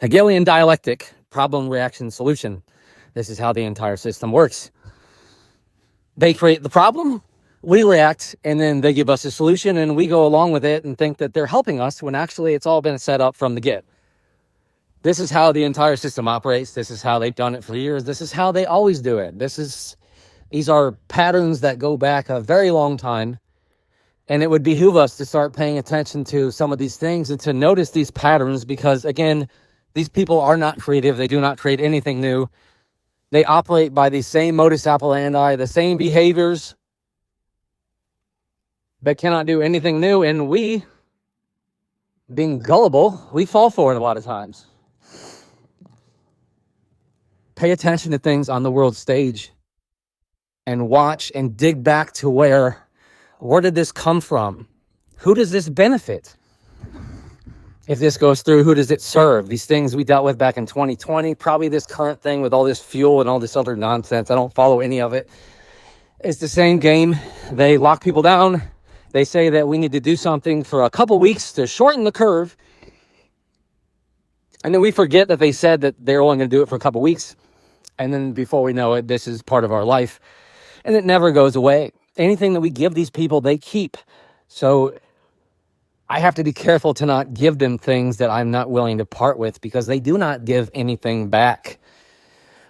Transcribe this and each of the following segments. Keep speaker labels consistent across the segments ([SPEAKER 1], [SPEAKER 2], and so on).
[SPEAKER 1] Hegelian dialectic, problem, reaction, solution. This is how the entire system works. They create the problem, we react, and then they give us a solution, and we go along with it and think that they're helping us when actually it's all been set up from the get. This is how the entire system operates. This is how they've done it for years. This is how they always do it. These are patterns that go back a very long time. And it would behoove us to start paying attention to some of these things and to notice these patterns because, again, these people are not creative. They do not create anything new. They operate by the same modus operandi, the same behaviors, but cannot do anything new. And we, being gullible, we fall for it a lot of times. Pay attention to things on the world stage and watch and dig back to where did this come from? Who does this benefit? If this goes through, who does it serve? These things we dealt with back in 2020, probably this current thing with all this fuel and all this other nonsense. I don't follow any of it. It's the same game. They lock people down. They say that we need to do something for a couple weeks to shorten the curve. And then we forget that they said that they're only going to do it for a couple weeks. And then before we know it, this is part of our life. And it never goes away. Anything that we give these people, they keep. So I have to be careful to not give them things that I'm not willing to part with because they do not give anything back.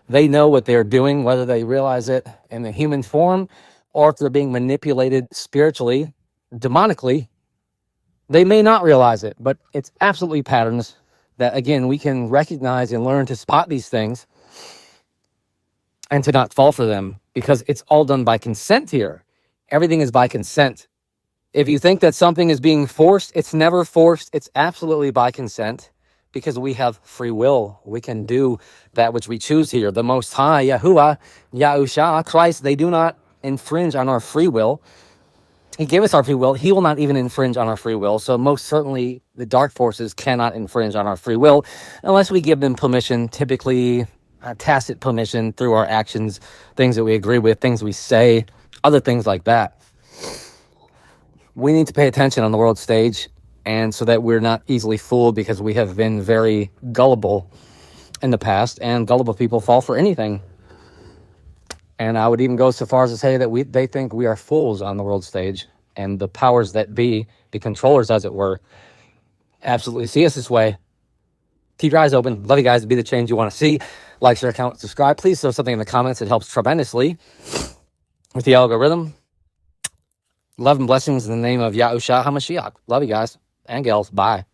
[SPEAKER 1] They know what they're doing, whether they realize it in the human form or if they're being manipulated spiritually, demonically. They may not realize it, but it's absolutely patterns that, again, we can recognize and learn to spot these things and to not fall for them because it's all done by consent here. Everything is by consent. If you think that something is being forced, it's never forced. It's absolutely by consent because we have free will. We can do that which we choose here. The Most High, Yahuwah, Yahusha, Christ, they do not infringe on our free will. He gave us our free will. He will not even infringe on our free will. So most certainly the dark forces cannot infringe on our free will unless we give them permission, typically tacit permission through our actions, things that we agree with, things we say, other things like that. We need to pay attention on the world stage, and so that we're not easily fooled because we have been very gullible in the past, and gullible people fall for anything. And I would even go so far as to say that they think we are fools on the world stage, and the powers that be, the controllers as it were, absolutely see us this way. Keep your eyes open. Love you guys. Be the change you want to see. Like, share, comment, subscribe. Please throw something in the comments. It helps tremendously with the algorithm. Love and blessings in the name of Yahusha Ha'Mashiach. Love you guys and gals. Bye.